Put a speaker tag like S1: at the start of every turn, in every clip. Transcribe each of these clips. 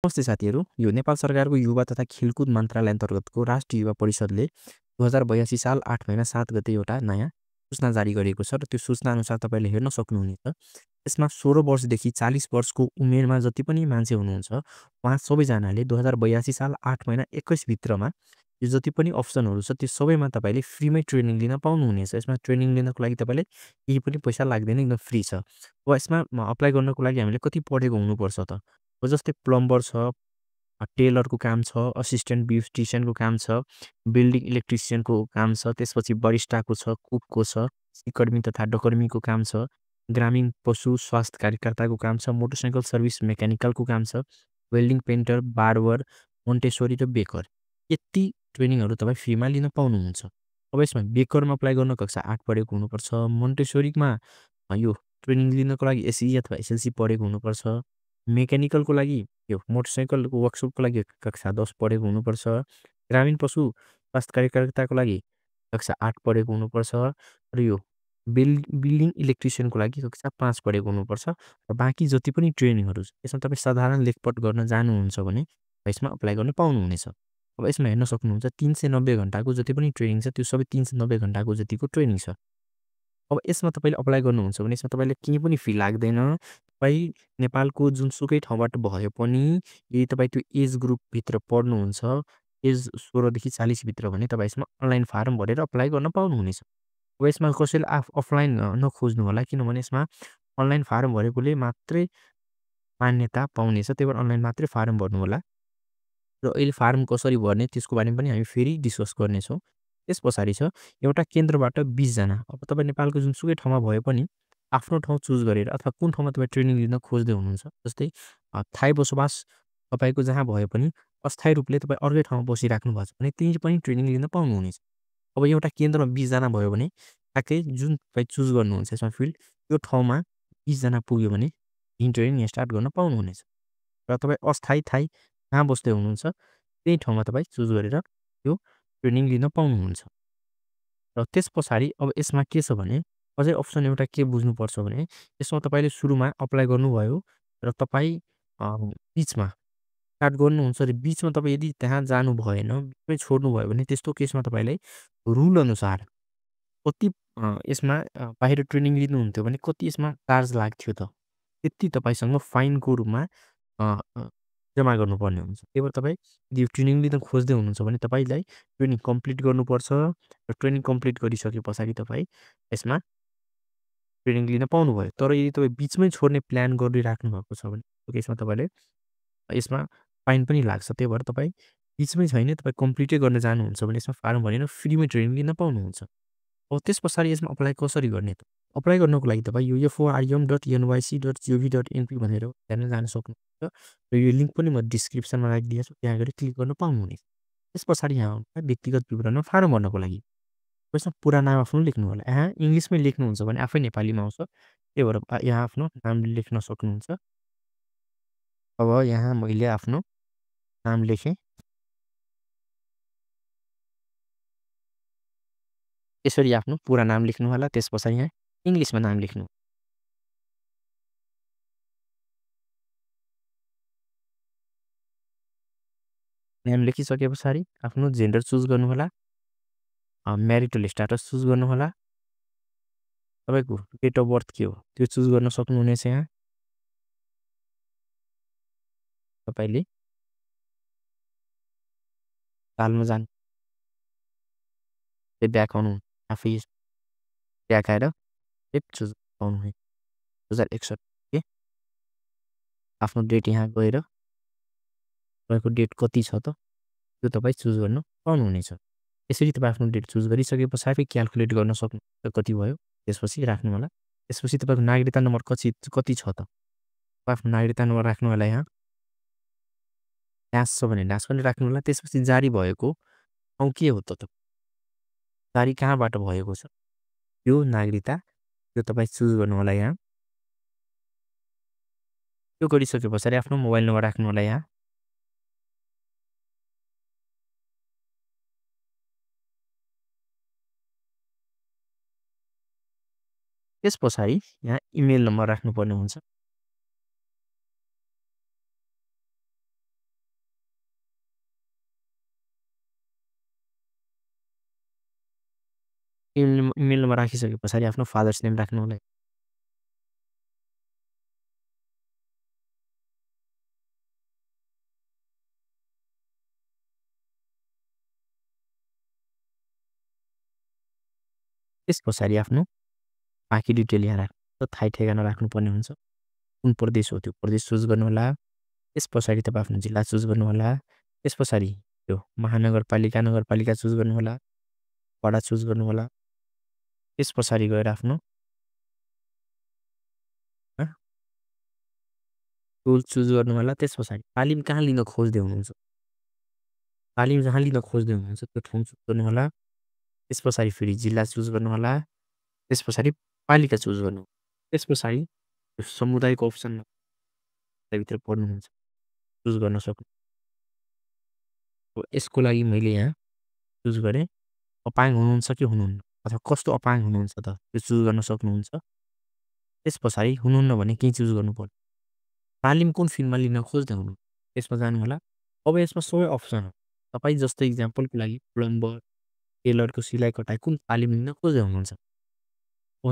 S1: नमस्ते साथीहरू, यो नेपाल सरकारको युवा तथा खेलकुद मन्त्रालय अन्तर्गतको राष्ट्रिय युवा परिषदले 2082 साल 8 महिना 7 गते एउटा नयाँ सूचना जारी गरेको छ र त्यो सूचना अनुसार तपाईँले हेर्न सक्नुहुनेछ। यसमा 16 वर्षदेखि 40 वर्षको उमेरमा जति पनि मान्छे हुनुहुन्छ, उहाँ सबैजनाले 2082 साल 8 महिना 21 भित्रमा यो जति पनि अप्सनहरू छ, त्यो सबैमा तपाईँले फ्रीमै ट्रेनिङ लिन पाउनुहुनेछ। यसमा ट्रेनिङ लिनको लागि तपाईँले केही पनि पैसा लाग्दैन, एकदम फ्री छ। अब यसमा अप्लाई गर्नको लागि हामीले कति पढेको हुनुपर्छ त? अब जस्तै प्लम्बर छ, टेलरको काम छ, असिस्टेन्ट ब्युटिसियनको काम छ, बिल्डिङ इलेक्ट्रिसियनको काम छ, त्यसपछि बरिस्टाको छ, कुकको छ, सिकर्मी तथा डकर्मीको काम छ, ग्रामीण पशु स्वास्थ्य कार्यकर्ताको काम छ, मोटरसाइकल सर्भिस मेकानिकलको काम छ, वेल्डिङ पेन्टर, बार्बर, मोन्टेसोरी र बेकर। यति ट्रेनिङहरू तपाईँ फ्रीमा लिन पाउनुहुन्छ। अब यसमा बेकरमा अप्लाई गर्न कक्षा 8 पढेको हुनुपर्छ, मोन्टेसोरीमा यो ट्रेनिङ लिनको लागि एसई अथवा एसएलसी पढेको हुनुपर्छ, मेकानिकलको लागि यो मोटरसाइकलको वर्कसपको लागि कक्षा 10 पढेको हुनुपर्छ, ग्रामीण पशु स्वास्थ्य कार्यकर्ताको लागि कक्षा 8 पढेको हुनुपर्छ र यो बिल्डिङ इलेक्ट्रिसियनको लागि कक्षा 5 पढेको हुनुपर्छ र बाँकी जति पनि ट्रेनिङहरू छ यसमा तपाईँ साधारण लेखपढ गर्न जानुहुन्छ भने यसमा अप्लाई गर्न पाउनुहुनेछ। अब यसमा हेर्न सक्नुहुन्छ 390 घण्टाको जति पनि ट्रेनिङ छ त्यो सबै 390 घण्टाको जतिको ट्रेनिङ छ। अब यसमा तपाईँले अप्लाई गर्नुहुन्छ भने यसमा तपाईँले केही पनि फी लाग्दैन। तपाईँ नेपालको जुनसुकै ठाउँबाट भए पनि यदि तपाईँ त्यो एज ग्रुपभित्र पढ्नुहुन्छ, एज 16 देखि 40 भित्र भने तपाईँ यसमा अनलाइन फारम भरेर अप्लाई गर्न पाउनुहुनेछ। अब यसमा कसैले अफलाइन नखोज्नु होला, किनभने यसमा अनलाइन फारम भरेकोले मात्रै मान्यता पाउनेछ, त्यही भएर अनलाइन मात्रै फारम भर्नु होला। र अहिले फारम कसरी भर्ने त्यसको बारेमा पनि हामी फेरि डिस्कस गर्नेछौँ। त्यस पछाडि छ एउटा केन्द्रबाट 20 जना। अब तपाईँ नेपालको जुनसुकै ठाउँमा भए पनि आफ्नो ठाउँ चुज गरेर अथवा कुन ठाउँमा तपाईँ ट्रेनिङ लिन खोज्दै हुनुहुन्छ, जस्तै थायी बसोबास तपाईँको जहाँ भए पनि अस्थायी रूपले तपाईँ अर्कै ठाउँमा बसिराख्नु भएको छ भने त्यही पनि ट्रेनिङ लिन पाउनुहुनेछ। अब एउटा केन्द्रमा 20 जना भयो भने ठ्याक्कै जुन तपाईँ चुज गर्नुहुन्छ यसमा फिल्ड, त्यो ठाउँमा 20 जना पुग्यो भने यहीँ ट्रेनिङ स्टार्ट गर्न पाउनुहुनेछ। र तपाईँ अस्थायी कहाँ बस्दै हुनुहुन्छ त्यही ठाउँमा तपाईँ चुज गरेर यो ट्रेनिङ लिन पाउनुहुन्छ। र त्यस पछाडि अब यसमा के छ भने अझै अप्सन एउटा के बुझ्नुपर्छ भने यसमा तपाईँले सुरुमा अप्लाई गर्नुभयो र तपाईँ बिचमा स्टार्ट गर्नुहुन्छ र बिचमा तपाईँ यदि त्यहाँ जानु भएन, बिचमै छोड्नुभयो भने त्यस्तो केसमा तपाईँलाई रुल अनुसार कति यसमा बाहिर ट्रेनिङ लिनुहुन्थ्यो भने कति यसमा चार्ज लाग्थ्यो त? त्यति तपाईँसँग फाइनको रूपमा जम्मा गर्नुपर्ने हुन्छ। त्यही भएर तपाईँ यदि ट्रेनिङ लिन खोज्दै हुनुहुन्छ भने तपाईँलाई ट्रेनिङ कम्प्लिट गर्नुपर्छ र ट्रेनिङ कम्प्लिट गरिसके पछाडि तपाईँ यसमा ट्रेनिङ लिन पाउनुभयो। तर यदि तपाईँ बिचमै छोड्ने प्लान गरिराख्नु भएको छ भने त्यो केसमा तपाईँले यसमा फाइन पनि लाग्छ। त्यही भएर तपाईँ बिचमै छैन, तपाईँ कम्प्लिटै गर्न जानुहुन्छ भने यसमा फारम भरेर फ्रीमै ट्रेनिङ लिन पाउनुहुन्छ। अब त्यस पछाडि यसमा अप्लाई कसरी गर्ने त? अप्लाई गर्नको लागि तपाईँ यो forym.nyc.gov.np भनेर हेर्न जान सक्नुहुन्छ र यो लिङ्क पनि म डिस्क्रिप्सनमा राखिदिएको छु, त्यहाँ गएर क्लिक गर्न पाउनुहुनेछ। त्यस पछाडि यहाँ आउनु व्यक्तिगत विवरणमा फारम भर्नको लागि यसमा पुरा नाम आफ्नो लेख्नु होला। यहाँ इङ्ग्लिसमै लेख्नुहुन्छ भने आफै नेपालीमा आउँछ, त्यही भएर यहाँ आफ्नो नाम लेख्न सक्नुहुन्छ। अब यहाँ मैले आफ्नो नाम लेखेँ। यसरी आफ्नो पुरा नाम लेख्नु होला। त्यस पछाडि यहाँ इङ्ग्लिसमा नाम लेख्नु। नाम लेखिसके पछाडि आफ्नो जेन्डर चुज गर्नु होला। म्यारिटल स्ट्याटस चुज गर्नु होला। तपाईँको डेट अफ बर्थ के हो त्यो चुज गर्न सक्नुहुनेछ। यहाँ तपाईँले सालमा जानु ब्याक आउनु आफै ब्याक आएर चुज पाउनु 2061 के आफ्नो डेट यहाँ गएर तपाईँको डेट कति छ त त्यो तपाईँ चुज गर्न पाउनुहुनेछ। यसरी तपाईँ आफ्नो डेट चुज गरिसके पछाडि क्यालकुलेट गर्न सक्नुहुन्छ कति भयो, त्यसपछि राख्नु होला। त्यसपछि तपाईँको नागरिकता नम्बर कति छ त आफ्नो नागरिकता नम्बर राख्नु होला। यहाँ ड्यास छ भने ड्यास पनि राख्नु होला। त्यसपछि जारी भएको ठाउँ के हो त जारी कहाँबाट भएको छ यो नागरिकता त्यो तपाईँ चुज गर्नु होला। यहाँ त्यो गरिसके पछाडि आफ्नो मोबाइल नम्बर राख्नु होला। यहाँ त्यस पछाडि यहाँ इमेल नम्बर राख्नुपर्ने हुन्छ। इमेल नम्बर राखिसके पछाडि आफ्नो फादर्स नेम राख्नु होला। त्यस पछाडि आफ्नो बाँकी डिटेल यहाँ राख्नु थाहै ठेगाना राख्नुपर्ने हुन्छ। कुन प्रदेश हो त्यो प्रदेश चुज गर्नुहोला। त्यस पछाडि तपाईँ आफ्नो जिल्ला चुज गर्नुहोला। त्यस पछाडि त्यो महानगरपालिका, नगरपालिका चुज गर्नुहोला। वडा चुज गर्नुहोला। त्यस पछाडि गएर आफ्नो स्कुल चुज गर्नुहोला। त्यस पछाडि तालिम कहाँ लिन खोज्दै हुनुहुन्छ, तालिम जहाँ लिन खोज्दै हुनुहुन्छ त्यो ठाउँ चुज गर्नुहोला। त्यस पछाडि फेरि जिल्ला चुज गर्नुहोला। त्यस पछाडि पालिका चुज गर्नु। त्यस पछाडि समुदायको अप्सनमा भित्र पढ्नुहुन्छ चुज गर्न सक्नु। यसको लागि मैले यहाँ चुज गरेँ अपाङ्ग हुनुहुन्छ कि हुनुहुन्न अथवा कस्तो अपाङ्ग हुनुहुन्छ त त्यो चुज गर्न सक्नुहुन्छ। त्यस पछाडि हुनुहुन्न भने केही चुज गर्नुपर्छ। तालिम कुन फिल्डमा लिन खोज्दै हुनु त्यसमा जानुहोला। अब यसमा सबै अप्सन हो। तपाईँ जस्तो इक्जाम्पलको लागि प्लम्बर, टेलरको सिलाइ कटाइ कुन तालिम लिन खोज्दै हुनुहुन्छ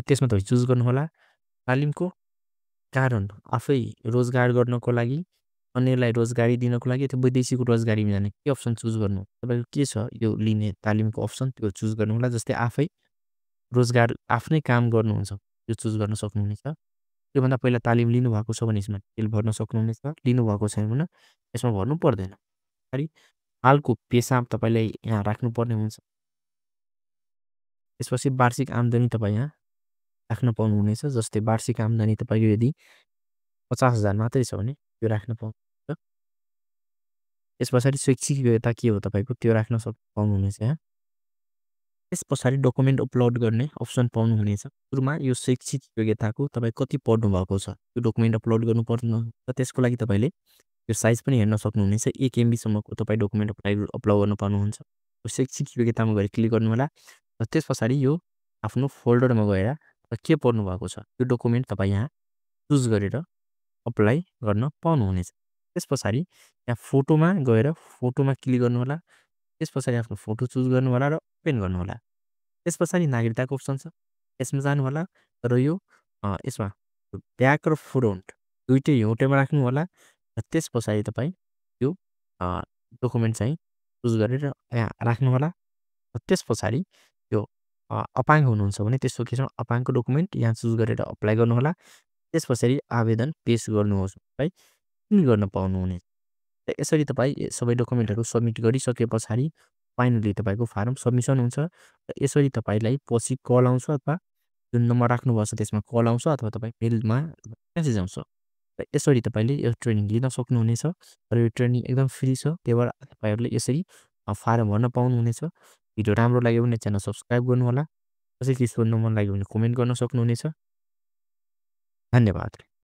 S1: त्यसमा तपाईँ चुज गर्नुहोला। तालिमको कारण आफै रोजगार गर्नको लागि, अन्यलाई रोजगारी दिनको लागि त्यो वैदेशिक रोजगारीमा जाने के अप्सन चुज गर्नु तपाईँको के छ यो लिने तालिमको अप्सन त्यो चुज गर्नुहोला। जस्तै आफै रोजगार आफ्नै काम गर्नुहुन्छ त्यो चुज गर्न सक्नुहुनेछ। त्योभन्दा पहिला तालिम लिनुभएको छ भने यसमा डिटेल भर्न सक्नुहुनेछ। लिनुभएको छैन भने यसमा भर्नु पर्दैन। हालको पेसा तपाईँले यहाँ राख्नुपर्ने हुन्छ। त्यसपछि वार्षिक आम्दानी तपाईँ यहाँ राख्न पाउनुहुनेछ। जस्तै वार्षिक आम्दानी तपाईँको यदि 50,000 मात्रै छ भने त्यो राख्न पाउनुहुन्छ। त्यस पछाडि शैक्षिक योग्यता के हो तपाईँको त्यो राख्न पाउनुहुनेछ यहाँ। त्यस पछाडि डकुमेन्ट अपलोड गर्ने अप्सन पाउनुहुनेछ। सुरुमा यो शैक्षिक योग्यताको तपाईँ कति पढ्नु भएको छ त्यो डकुमेन्ट अपलोड गर्नुपर्ने हुन्छ। त्यसको लागि तपाईँले यो साइज पनि हेर्न सक्नुहुनेछ। 1 MB सम्मको तपाईँ डकुमेन्ट अपलोड गर्न पाउनुहुन्छ। शैक्षिक योग्यतामा गएर क्लिक गर्नुहोला। र त्यस पछाडि यो आफ्नो फोल्डरमा गएर के पढ्नु भएको छ त्यो डकुमेन्ट तपाईँ यहाँ चुज गरेर अप्लाई गर्न पाउनुहुनेछ। त्यस पछाडि यहाँ फोटोमा गएर फोटोमा क्लिक गर्नुहोला। त्यस पछाडि आफ्नो फोटो चुज गर्नुहोला र ओपन गर्नुहोला। त्यस पछाडि नागरिकताको अप्सन छ यसमा जानुहोला र यो यसमा ब्याक र फ्रन्ट दुइटै एउटैमा राख्नु होला। र त्यस पछाडि तपाईँ यो डकुमेन्ट चाहिँ चुज गरेर यहाँ राख्नु होला। र त्यस पछाडि यो अपाङ्ग हुनुहुन्छ भने त्यसको केसमा अपाङ्गको डकुमेन्ट यहाँ चुज गरेर अप्लाई गर्नुहोला। त्यस पछाडि आवेदन पेश गर्नुहोस् है क्लिक गर्न पाउनुहुनेछ। यसरी तपाईँ सबै डकुमेन्टहरू सबमिट गरिसके पछाडि फाइनली तपाईँको फारम सबमिसन हुन्छ। र यसरी तपाईँलाई पछि कल आउँछ अथवा जुन नम्बर राख्नुभएको छ त्यसमा कल आउँछ अथवा तपाईँ मेलमा मेसेज आउँछ। र यसरी तपाईँले यो ट्रेनिङ लिन सक्नुहुनेछ। र यो ट्रेनिङ एकदम फ्री छ। त्यही भएर तपाईँहरूले यसरी फारम भर्न पाउनुहुनेछ। भिडियो राम्रो लाग्यो भने च्यानल सब्सक्राइब गर्नुहोला। कसै चिज सोध्नु मन लाग्यो भने कमेन्ट गर्न सक्नुहुनेछ। धन्यवाद।